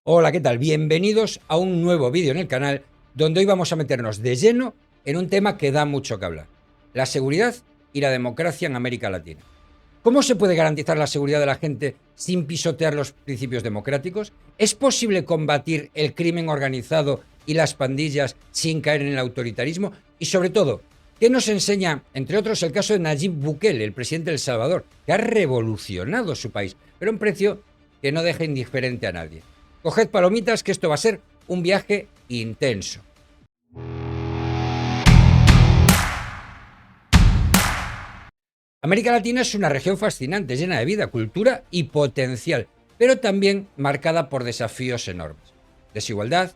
Hola, ¿qué tal? Bienvenidos a un nuevo vídeo en el canal donde hoy vamos a meternos de lleno en un tema que da mucho que hablar: la seguridad y la democracia en América Latina. ¿Cómo se puede garantizar la seguridad de la gente sin pisotear los principios democráticos? ¿Es posible combatir el crimen organizado y las pandillas sin caer en el autoritarismo? Y sobre todo, ¿qué nos enseña, entre otros, el caso de Nayib Bukele, el presidente de El Salvador, que ha revolucionado su país, pero a un precio que no deja indiferente a nadie? Coged palomitas, que esto va a ser un viaje intenso. América Latina es una región fascinante, llena de vida, cultura y potencial, pero también marcada por desafíos enormes: desigualdad,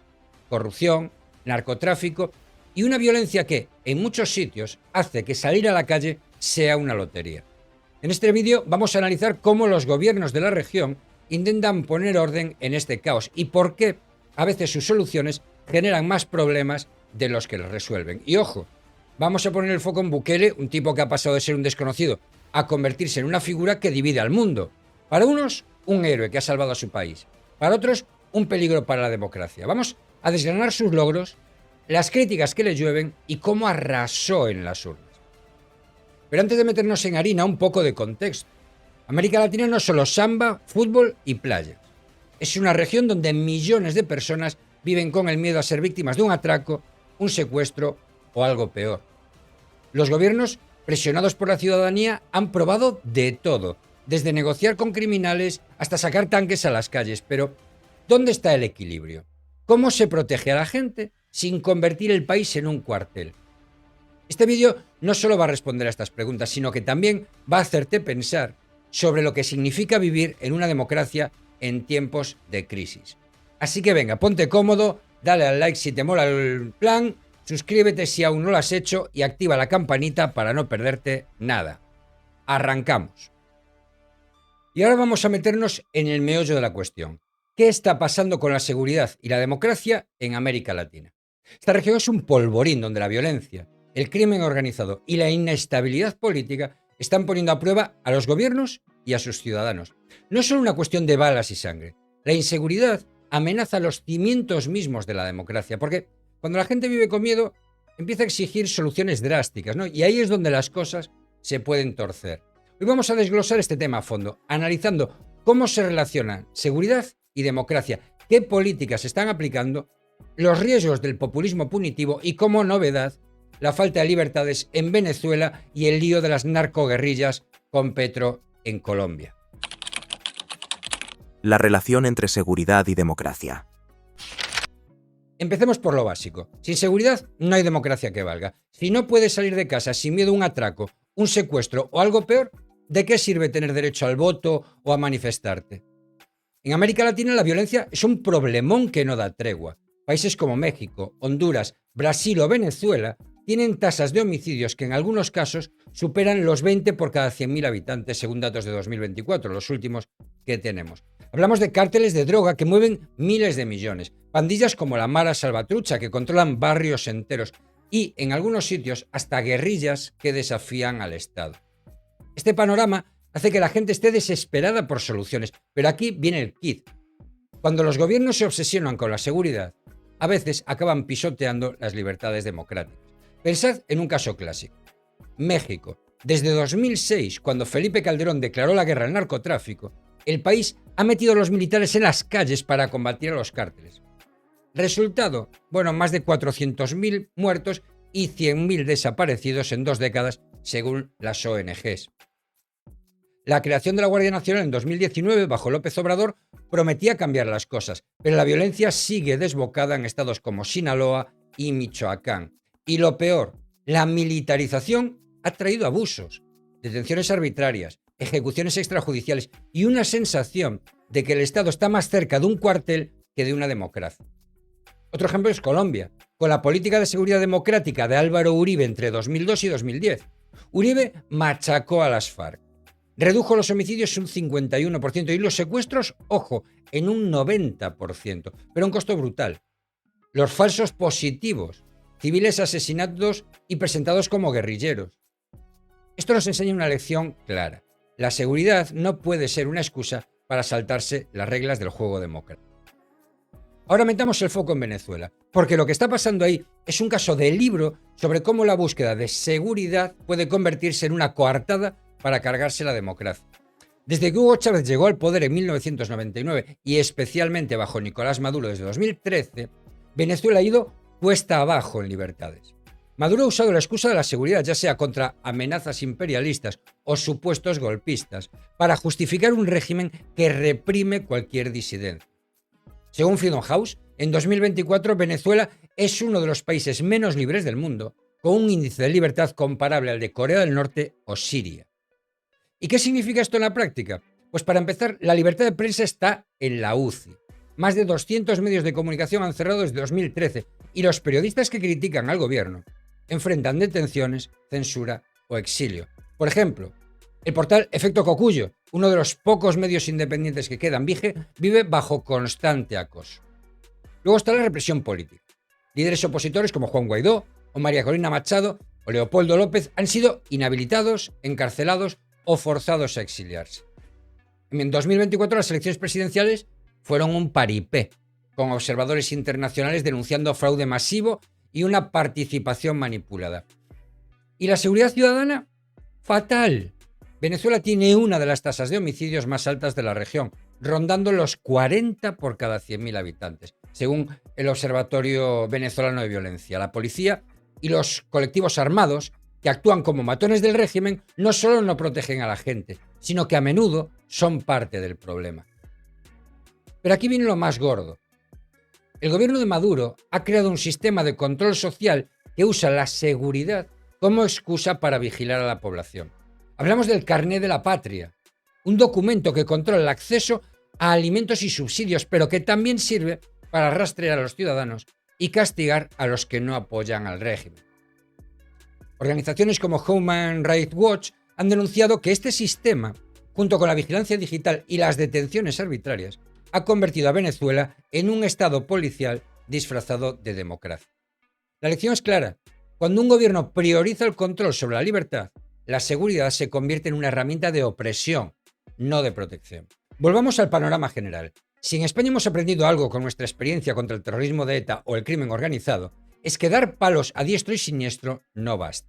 corrupción, narcotráfico y una violencia que, en muchos sitios, hace que salir a la calle sea una lotería. En este vídeo vamos a analizar cómo los gobiernos de la región intentan poner orden en este caos y por qué a veces sus soluciones generan más problemas de los que les resuelven. Y ojo, vamos a poner el foco en Bukele, un tipo que ha pasado de ser un desconocido a convertirse en una figura que divide al mundo. Para unos, un héroe que ha salvado a su país. Para otros, un peligro para la democracia. Vamos a desgranar sus logros, las críticas que le llueven y cómo arrasó en las urnas. Pero antes de meternos en harina, un poco de contexto. América Latina no es solo samba, fútbol y playas. Es una región donde millones de personas viven con el miedo a ser víctimas de un atraco, un secuestro o algo peor. Los gobiernos, presionados por la ciudadanía, han probado de todo, desde negociar con criminales hasta sacar tanques a las calles. Pero, ¿dónde está el equilibrio? ¿Cómo se protege a la gente sin convertir el país en un cuartel? Este vídeo no solo va a responder a estas preguntas, sino que también va a hacerte pensar sobre lo que significa vivir en una democracia en tiempos de crisis. Así que venga, ponte cómodo, dale al like si te mola el plan, suscríbete si aún no lo has hecho y activa la campanita para no perderte nada. Arrancamos. Y ahora vamos a meternos en el meollo de la cuestión. ¿Qué está pasando con la seguridad y la democracia en América Latina? Esta región es un polvorín donde la violencia, el crimen organizado y la inestabilidad política están poniendo a prueba a los gobiernos y a sus ciudadanos. No es solo una cuestión de balas y sangre. La inseguridad amenaza los cimientos mismos de la democracia, porque cuando la gente vive con miedo, empieza a exigir soluciones drásticas, ¿no? Y ahí es donde las cosas se pueden torcer. Hoy vamos a desglosar este tema a fondo, analizando cómo se relacionan seguridad y democracia, qué políticas se están aplicando, los riesgos del populismo punitivo y, como novedad, la falta de libertades en Venezuela y el lío de las narcoguerrillas con Petro en Colombia. La relación entre seguridad y democracia. Empecemos por lo básico. Sin seguridad no hay democracia que valga. Si no puedes salir de casa sin miedo a un atraco, un secuestro o algo peor, ¿de qué sirve tener derecho al voto o a manifestarte? En América Latina la violencia es un problemón que no da tregua. Países como México, Honduras, Brasil o Venezuela tienen tasas de homicidios que en algunos casos superan los 20 por cada 100.000 habitantes, según datos de 2024, los últimos que tenemos. Hablamos de cárteles de droga que mueven miles de millones, pandillas como la Mara Salvatrucha que controlan barrios enteros y, en algunos sitios, hasta guerrillas que desafían al Estado. Este panorama hace que la gente esté desesperada por soluciones, pero aquí viene el quid. Cuando los gobiernos se obsesionan con la seguridad, a veces acaban pisoteando las libertades democráticas. Pensad en un caso clásico: México. Desde 2006, cuando Felipe Calderón declaró la guerra al narcotráfico, el país ha metido a los militares en las calles para combatir a los cárteles. Resultado, más de 400.000 muertos y 100.000 desaparecidos en 2 décadas, según las ONGs. La creación de la Guardia Nacional en 2019, bajo López Obrador, prometía cambiar las cosas, pero la violencia sigue desbocada en estados como Sinaloa y Michoacán. Y lo peor, la militarización ha traído abusos, detenciones arbitrarias, ejecuciones extrajudiciales y una sensación de que el Estado está más cerca de un cuartel que de una democracia. Otro ejemplo es Colombia, con la política de seguridad democrática de Álvaro Uribe entre 2002 y 2010. Uribe machacó a las FARC. Redujo los homicidios un 51% y los secuestros, ojo, en un 90%, pero a un costo brutal. Los falsos positivos, civiles asesinados y presentados como guerrilleros. Esto nos enseña una lección clara: la seguridad no puede ser una excusa para saltarse las reglas del juego democrático. Ahora metamos el foco en Venezuela, porque lo que está pasando ahí es un caso de libro sobre cómo la búsqueda de seguridad puede convertirse en una coartada para cargarse la democracia. Desde que Hugo Chávez llegó al poder en 1999 y especialmente bajo Nicolás Maduro desde 2013, Venezuela ha ido cuesta abajo en libertades. Maduro ha usado la excusa de la seguridad, ya sea contra amenazas imperialistas o supuestos golpistas, para justificar un régimen que reprime cualquier disidencia. Según Freedom House, en 2024 Venezuela es uno de los países menos libres del mundo, con un índice de libertad comparable al de Corea del Norte o Siria. ¿Y qué significa esto en la práctica? Pues para empezar, la libertad de prensa está en la UCI. Más de 200 medios de comunicación han cerrado desde 2013 y los periodistas que critican al gobierno enfrentan detenciones, censura o exilio. Por ejemplo, el portal Efecto Cocuyo, uno de los pocos medios independientes que quedan, vive bajo constante acoso. Luego está la represión política. Líderes opositores como Juan Guaidó o María Corina Machado o Leopoldo López han sido inhabilitados, encarcelados o forzados a exiliarse. En 2024 las elecciones presidenciales fueron un paripé, con observadores internacionales denunciando fraude masivo y una participación manipulada. ¿Y la seguridad ciudadana? Fatal. Venezuela tiene una de las tasas de homicidios más altas de la región, rondando los 40 por cada 100.000 habitantes, según el Observatorio Venezolano de Violencia. La policía y los colectivos armados, que actúan como matones del régimen, no solo no protegen a la gente, sino que a menudo son parte del problema. Pero aquí viene lo más gordo. El gobierno de Maduro ha creado un sistema de control social que usa la seguridad como excusa para vigilar a la población. Hablamos del Carné de la Patria, un documento que controla el acceso a alimentos y subsidios, pero que también sirve para rastrear a los ciudadanos y castigar a los que no apoyan al régimen. Organizaciones como Human Rights Watch han denunciado que este sistema, junto con la vigilancia digital y las detenciones arbitrarias, ha convertido a Venezuela en un estado policial disfrazado de democracia. La lección es clara. Cuando un gobierno prioriza el control sobre la libertad, la seguridad se convierte en una herramienta de opresión, no de protección. Volvamos al panorama general. Si en España hemos aprendido algo con nuestra experiencia contra el terrorismo de ETA o el crimen organizado, es que dar palos a diestro y siniestro no basta.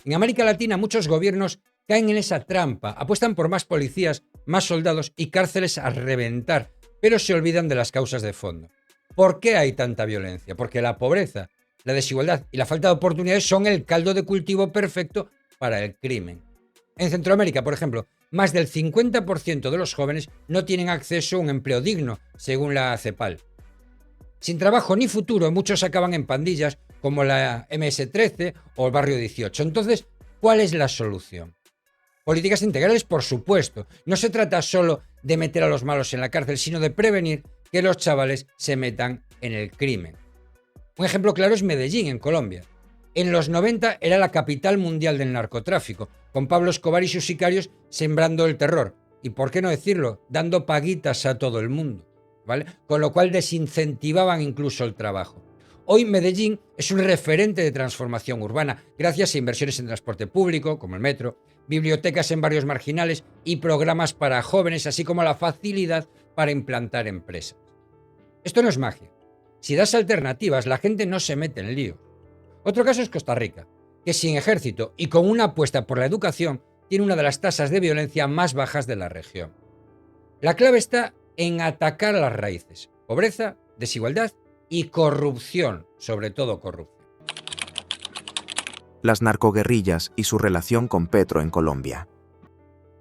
En América Latina muchos gobiernos caen en esa trampa, apuestan por más policías, más soldados y cárceles a reventar, pero se olvidan de las causas de fondo. ¿Por qué hay tanta violencia? Porque la pobreza, la desigualdad y la falta de oportunidades son el caldo de cultivo perfecto para el crimen. En Centroamérica, por ejemplo, más del 50% de los jóvenes no tienen acceso a un empleo digno, según la CEPAL. Sin trabajo ni futuro, muchos acaban en pandillas como la MS-13 o el Barrio 18. Entonces, ¿cuál es la solución? Políticas integrales, por supuesto. No se trata solo de meter a los malos en la cárcel, sino de prevenir que los chavales se metan en el crimen. Un ejemplo claro es Medellín, en Colombia. En los 90 era la capital mundial del narcotráfico, con Pablo Escobar y sus sicarios sembrando el terror. Y por qué no decirlo, dando paguitas a todo el mundo, ¿vale? Con lo cual desincentivaban incluso el trabajo. Hoy Medellín es un referente de transformación urbana, gracias a inversiones en transporte público, como el metro, bibliotecas en barrios marginales y programas para jóvenes, así como la facilidad para implantar empresas. Esto no es magia. Si das alternativas, la gente no se mete en lío. Otro caso es Costa Rica, que sin ejército y con una apuesta por la educación, tiene una de las tasas de violencia más bajas de la región. La clave está en atacar a las raíces: pobreza, desigualdad y corrupción, sobre todo corrupción. Las narcoguerrillas y su relación con Petro en Colombia.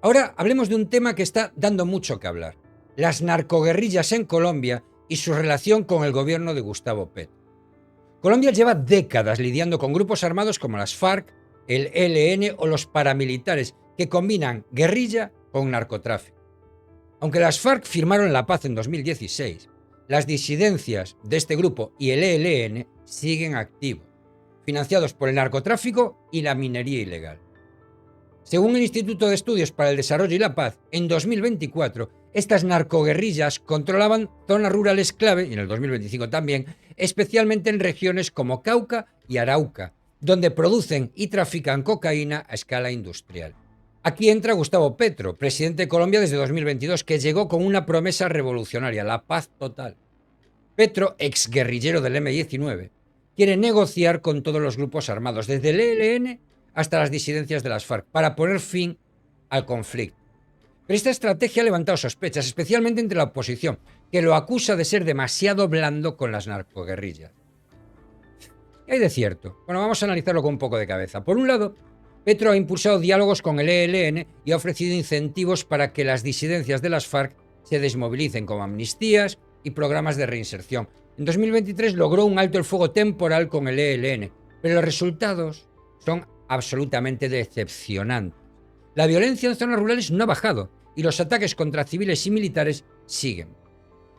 Ahora hablemos de un tema que está dando mucho que hablar: las narcoguerrillas en Colombia y su relación con el gobierno de Gustavo Petro. Colombia lleva décadas lidiando con grupos armados como las FARC, el ELN o los paramilitares, que combinan guerrilla con narcotráfico. Aunque las FARC firmaron la paz en 2016, las disidencias de este grupo y el ELN siguen activos, financiados por el narcotráfico y la minería ilegal. Según el Instituto de Estudios para el Desarrollo y la Paz, en 2024, estas narcoguerrillas controlaban zonas rurales clave, y en el 2025 también, especialmente en regiones como Cauca y Arauca, donde producen y trafican cocaína a escala industrial. Aquí entra Gustavo Petro, presidente de Colombia desde 2022, que llegó con una promesa revolucionaria: la paz total. Petro, exguerrillero del M-19, quiere negociar con todos los grupos armados, desde el ELN hasta las disidencias de las FARC, para poner fin al conflicto. Pero esta estrategia ha levantado sospechas, especialmente entre la oposición, que lo acusa de ser demasiado blando con las narcoguerrillas. ¿Qué hay de cierto? Bueno, vamos a analizarlo con un poco de cabeza. Por un lado, Petro ha impulsado diálogos con el ELN y ha ofrecido incentivos para que las disidencias de las FARC se desmovilicen, como amnistías y programas de reinserción. En 2023 logró un alto el fuego temporal con el ELN, pero los resultados son absolutamente decepcionantes. La violencia en zonas rurales no ha bajado y los ataques contra civiles y militares siguen.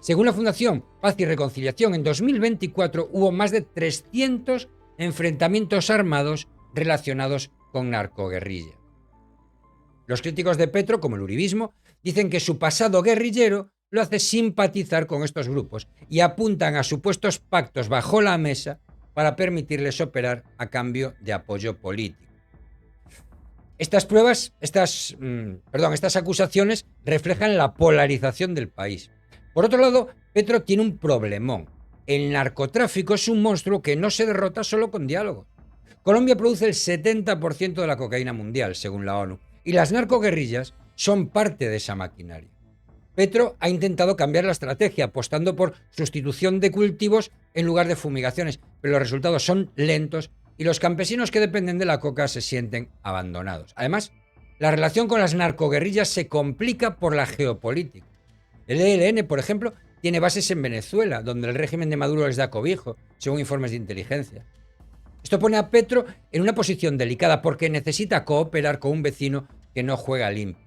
Según la Fundación Paz y Reconciliación, en 2024 hubo más de 300 enfrentamientos armados relacionados con narcoguerrilla. Los críticos de Petro, como el uribismo, dicen que su pasado guerrillero lo hace simpatizar con estos grupos y apuntan a supuestos pactos bajo la mesa para permitirles operar a cambio de apoyo político. Estas acusaciones reflejan la polarización del país. Por otro lado, Petro tiene un problemón. El narcotráfico es un monstruo que no se derrota solo con diálogo. Colombia produce el 70% de la cocaína mundial, según la ONU, y las narcoguerrillas son parte de esa maquinaria. Petro ha intentado cambiar la estrategia, apostando por sustitución de cultivos en lugar de fumigaciones, pero los resultados son lentos y los campesinos que dependen de la coca se sienten abandonados. Además, la relación con las narcoguerrillas se complica por la geopolítica. El ELN, por ejemplo, tiene bases en Venezuela, donde el régimen de Maduro les da cobijo, según informes de inteligencia. Esto pone a Petro en una posición delicada porque necesita cooperar con un vecino que no juega limpio.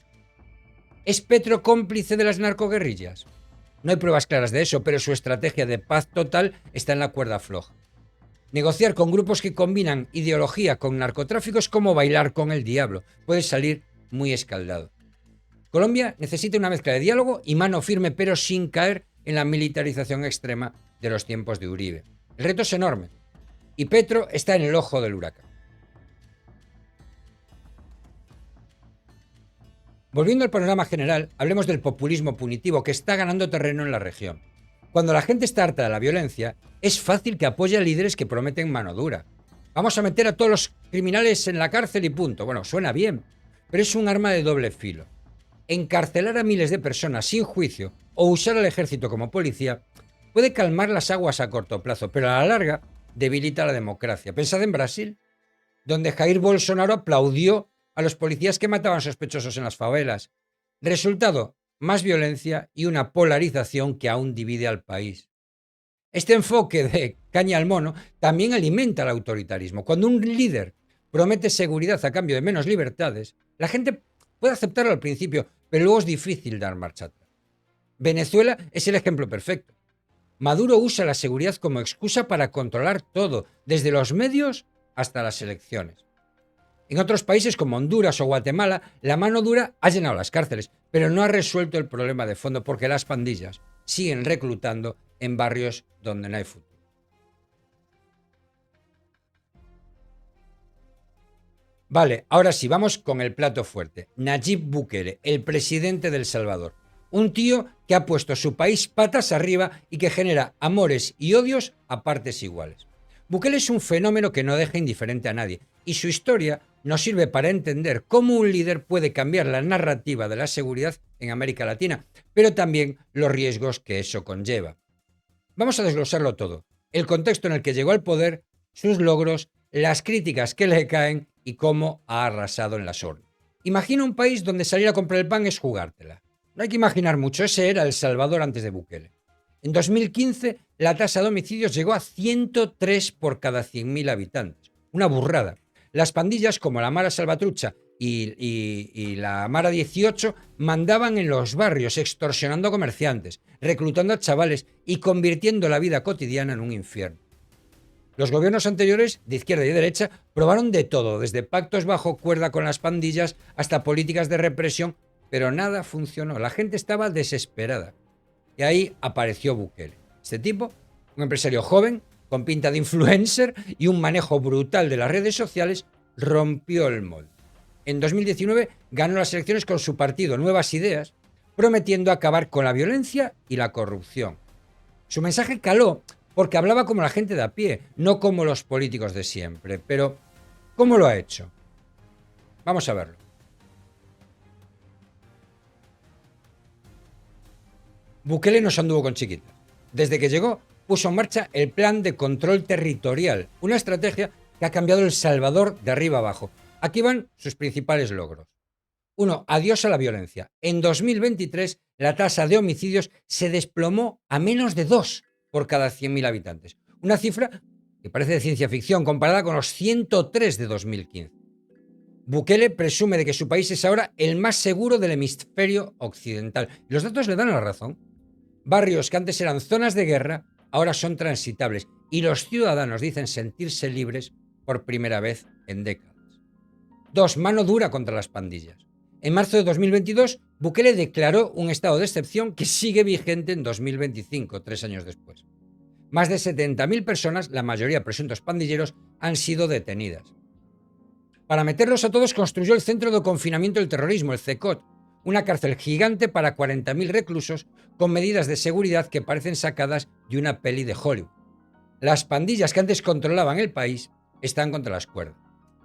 ¿Es Petro cómplice de las narcoguerrillas? No hay pruebas claras de eso, pero su estrategia de paz total está en la cuerda floja. Negociar con grupos que combinan ideología con narcotráfico es como bailar con el diablo. Puede salir muy escaldado. Colombia necesita una mezcla de diálogo y mano firme, pero sin caer en la militarización extrema de los tiempos de Uribe. El reto es enorme y Petro está en el ojo del huracán. Volviendo al panorama general, hablemos del populismo punitivo que está ganando terreno en la región. Cuando la gente está harta de la violencia, es fácil que apoye a líderes que prometen mano dura. Vamos a meter a todos los criminales en la cárcel y punto. Bueno, suena bien, pero es un arma de doble filo. Encarcelar a miles de personas sin juicio o usar al ejército como policía puede calmar las aguas a corto plazo, pero a la larga debilita la democracia. Pensad en Brasil, donde Jair Bolsonaro aplaudió a los policías que mataban sospechosos en las favelas. Resultado, más violencia y una polarización que aún divide al país. Este enfoque de caña al mono también alimenta el autoritarismo. Cuando un líder promete seguridad a cambio de menos libertades, la gente puede aceptarlo al principio, pero luego es difícil dar marcha atrás. Venezuela es el ejemplo perfecto. Maduro usa la seguridad como excusa para controlar todo, desde los medios hasta las elecciones. En otros países como Honduras o Guatemala, la mano dura ha llenado las cárceles, pero no ha resuelto el problema de fondo porque las pandillas siguen reclutando en barrios donde no hay futuro. Vale, ahora sí, vamos con el plato fuerte. Nayib Bukele, el presidente de El Salvador. Un tío que ha puesto su país patas arriba y que genera amores y odios a partes iguales. Bukele es un fenómeno que no deja indiferente a nadie y su historia nos sirve para entender cómo un líder puede cambiar la narrativa de la seguridad en América Latina, pero también los riesgos que eso conlleva. Vamos a desglosarlo todo. El contexto en el que llegó al poder, sus logros, las críticas que le caen y cómo ha arrasado en las urnas. Imagina un país donde salir a comprar el pan es jugártela. No hay que imaginar mucho, ese era El Salvador antes de Bukele. En 2015, la tasa de homicidios llegó a 103 por cada 100.000 habitantes. Una burrada. Las pandillas como la Mara Salvatrucha y la Mara 18 mandaban en los barrios extorsionando a comerciantes, reclutando a chavales y convirtiendo la vida cotidiana en un infierno. Los gobiernos anteriores, de izquierda y de derecha, probaron de todo, desde pactos bajo cuerda con las pandillas hasta políticas de represión, pero nada funcionó. La gente estaba desesperada. Y ahí apareció Bukele. Este tipo, un empresario joven, con pinta de influencer y un manejo brutal de las redes sociales, rompió el molde. En 2019 ganó las elecciones con su partido Nuevas Ideas, prometiendo acabar con la violencia y la corrupción. Su mensaje caló porque hablaba como la gente de a pie, no como los políticos de siempre. Pero, ¿cómo lo ha hecho? Vamos a verlo. Bukele no se anduvo con chiquitas. Desde que llegó, puso en marcha el Plan de Control Territorial, una estrategia que ha cambiado El Salvador de arriba abajo. Aquí van sus principales logros. 1. Adiós a la violencia. En 2023, la tasa de homicidios se desplomó a menos de 2 por cada 100.000 habitantes. Una cifra que parece de ciencia ficción comparada con los 103 de 2015. Bukele presume de que su país es ahora el más seguro del hemisferio occidental. Y los datos le dan la razón. Barrios que antes eran zonas de guerra ahora son transitables y los ciudadanos dicen sentirse libres por primera vez en décadas. 2. Mano dura contra las pandillas. En marzo de 2022, Bukele declaró un estado de excepción que sigue vigente en 2025, 3 años después. Más de 70.000 personas, la mayoría presuntos pandilleros, han sido detenidas. Para meterlos a todos construyó el Centro de Confinamiento del Terrorismo, el CECOT, una cárcel gigante para 40.000 reclusos con medidas de seguridad que parecen sacadas de una peli de Hollywood. Las pandillas que antes controlaban el país están contra las cuerdas.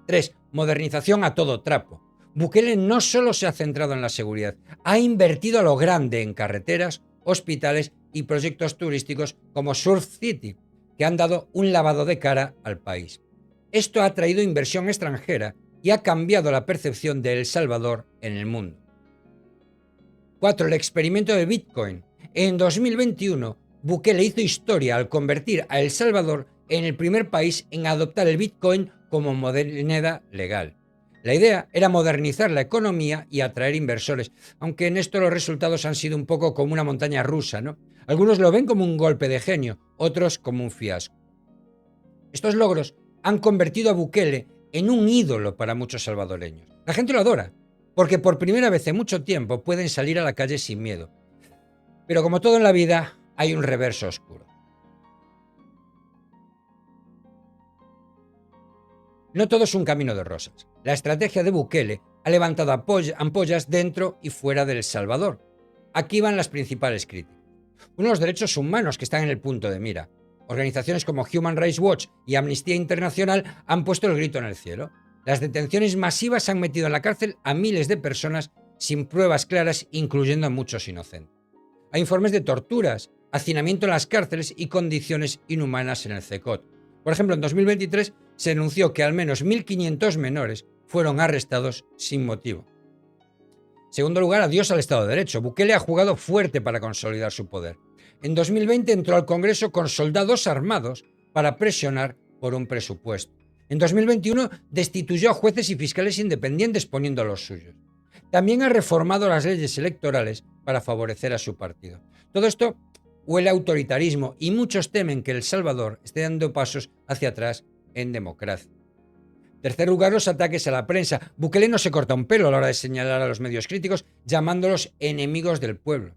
3. Modernización a todo trapo. Bukele no solo se ha centrado en la seguridad, ha invertido a lo grande en carreteras, hospitales y proyectos turísticos como Surf City, que han dado un lavado de cara al país. Esto ha traído inversión extranjera y ha cambiado la percepción de El Salvador en el mundo. 4. El experimento de Bitcoin. En 2021, Bukele hizo historia al convertir a El Salvador en el primer país en adoptar el Bitcoin como moneda legal. La idea era modernizar la economía y atraer inversores, aunque en esto los resultados han sido un poco como una montaña rusa, ¿no? Algunos lo ven como un golpe de genio, otros como un fiasco. Estos logros han convertido a Bukele en un ídolo para muchos salvadoreños. La gente lo adora, porque por primera vez en mucho tiempo pueden salir a la calle sin miedo. Pero como todo en la vida, hay un reverso oscuro. No todo es un camino de rosas. La estrategia de Bukele ha levantado ampollas dentro y fuera de El Salvador. Aquí van las principales críticas. Uno, los derechos humanos que están en el punto de mira. Organizaciones como Human Rights Watch y Amnistía Internacional han puesto el grito en el cielo. Las detenciones masivas han metido en la cárcel a miles de personas sin pruebas claras, incluyendo a muchos inocentes. Hay informes de torturas, hacinamiento en las cárceles y condiciones inhumanas en el CECOT. Por ejemplo, en 2023 se denunció que al menos 1.500 menores fueron arrestados sin motivo. Segundo lugar, adiós al Estado de Derecho. Bukele ha jugado fuerte para consolidar su poder. En 2020 entró al Congreso con soldados armados para presionar por un presupuesto. En 2021 destituyó a jueces y fiscales independientes poniendo a los suyos. También ha reformado las leyes electorales para favorecer a su partido. Todo esto huele a autoritarismo y muchos temen que El Salvador esté dando pasos hacia atrás en democracia. Tercer lugar, los ataques a la prensa. Bukele no se corta un pelo a la hora de señalar a los medios críticos, llamándolos enemigos del pueblo.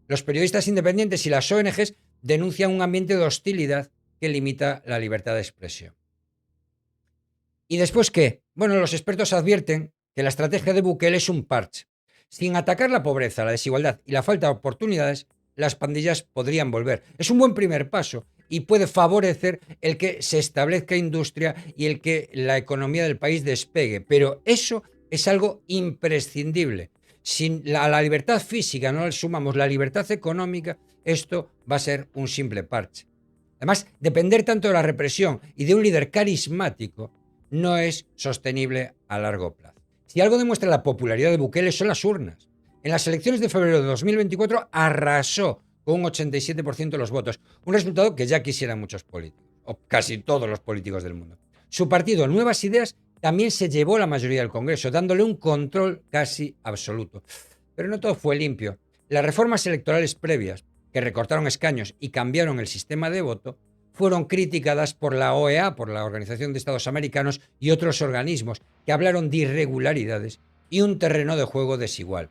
Los periodistas independientes y las ONGs denuncian un ambiente de hostilidad que limita la libertad de expresión. ¿Y después qué? Bueno, los expertos advierten que la estrategia de Bukele es un parche. Sin atacar la pobreza, la desigualdad y la falta de oportunidades, las pandillas podrían volver. Es un buen primer paso y puede favorecer el que se establezca industria y el que la economía del país despegue. Pero eso es algo imprescindible. Si a la libertad física no le sumamos la libertad económica, esto va a ser un simple parche. Además, depender tanto de la represión y de un líder carismático no es sostenible a largo plazo. Si algo demuestra la popularidad de Bukele son las urnas. En las elecciones de febrero de 2024 arrasó con un 87% de los votos, un resultado que ya quisieran muchos políticos, o casi todos los políticos del mundo. Su partido, Nuevas Ideas, también se llevó la mayoría del Congreso, dándole un control casi absoluto. Pero no todo fue limpio. Las reformas electorales previas, que recortaron escaños y cambiaron el sistema de voto, fueron criticadas por la OEA, por la Organización de Estados Americanos, y otros organismos que hablaron de irregularidades y un terreno de juego desigual.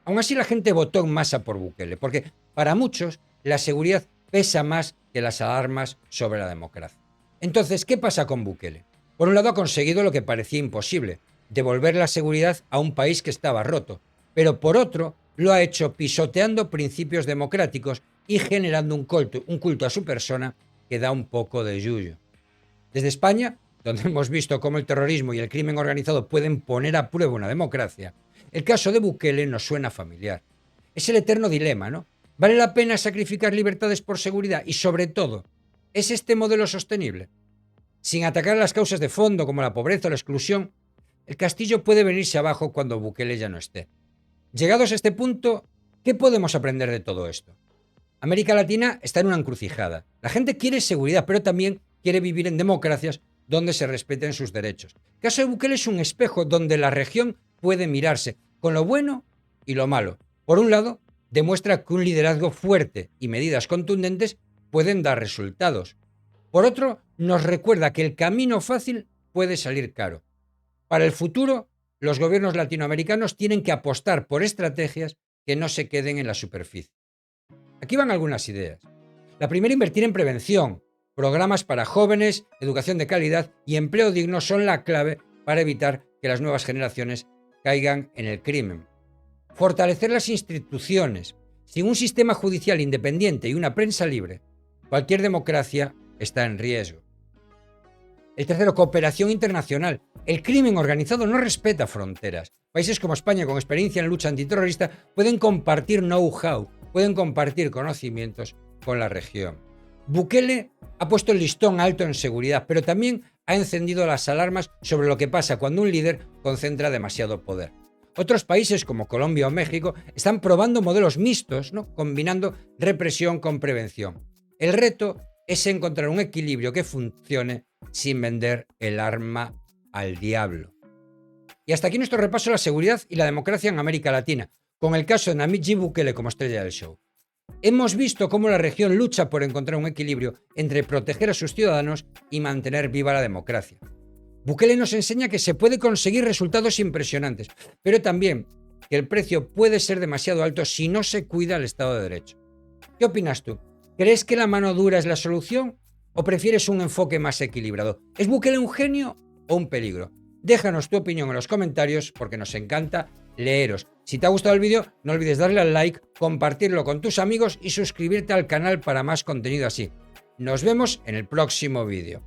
Aún así, la gente votó en masa por Bukele, porque para muchos la seguridad pesa más que las alarmas sobre la democracia. Entonces, ¿qué pasa con Bukele? Por un lado, ha conseguido lo que parecía imposible, devolver la seguridad a un país que estaba roto, pero por otro, lo ha hecho pisoteando principios democráticos y generando un culto a su persona que da un poco de yuyu. Desde España, donde hemos visto cómo el terrorismo y el crimen organizado pueden poner a prueba una democracia, el caso de Bukele nos suena familiar. Es el eterno dilema, ¿no? ¿Vale la pena sacrificar libertades por seguridad? Y sobre todo, ¿es este modelo sostenible? Sin atacar las causas de fondo como la pobreza o la exclusión, el castillo puede venirse abajo cuando Bukele ya no esté. Llegados a este punto, ¿qué podemos aprender de todo esto? América Latina está en una encrucijada. La gente quiere seguridad, pero también quiere vivir en democracias donde se respeten sus derechos. El caso de Bukele es un espejo donde la región puede mirarse con lo bueno y lo malo. Por un lado, demuestra que un liderazgo fuerte y medidas contundentes pueden dar resultados. Por otro, nos recuerda que el camino fácil puede salir caro. Para el futuro, los gobiernos latinoamericanos tienen que apostar por estrategias que no se queden en la superficie. Aquí van algunas ideas. La primera, invertir en prevención. Programas para jóvenes, educación de calidad y empleo digno son la clave para evitar que las nuevas generaciones caigan en el crimen. Fortalecer las instituciones. Sin un sistema judicial independiente y una prensa libre, cualquier democracia está en riesgo. El tercero, cooperación internacional. El crimen organizado no respeta fronteras. Países como España, con experiencia en lucha antiterrorista, pueden compartir know-how, pueden compartir conocimientos con la región. Bukele ha puesto el listón alto en seguridad, pero también ha encendido las alarmas sobre lo que pasa cuando un líder concentra demasiado poder. Otros países como Colombia o México están probando modelos mixtos, ¿no?, combinando represión con prevención. El reto es encontrar un equilibrio que funcione sin vender el arma al diablo. Y hasta aquí nuestro repaso a la seguridad y la democracia en América Latina, con el caso de Nayib Bukele como estrella del show. Hemos visto cómo la región lucha por encontrar un equilibrio entre proteger a sus ciudadanos y mantener viva la democracia. Bukele nos enseña que se puede conseguir resultados impresionantes, pero también que el precio puede ser demasiado alto si no se cuida el Estado de Derecho. ¿Qué opinas tú? ¿Crees que la mano dura es la solución o prefieres un enfoque más equilibrado? ¿Es Bukele un genio o un peligro? Déjanos tu opinión en los comentarios porque nos encanta leeros. Si te ha gustado el vídeo, no olvides darle al like, compartirlo con tus amigos y suscribirte al canal para más contenido así. Nos vemos en el próximo vídeo.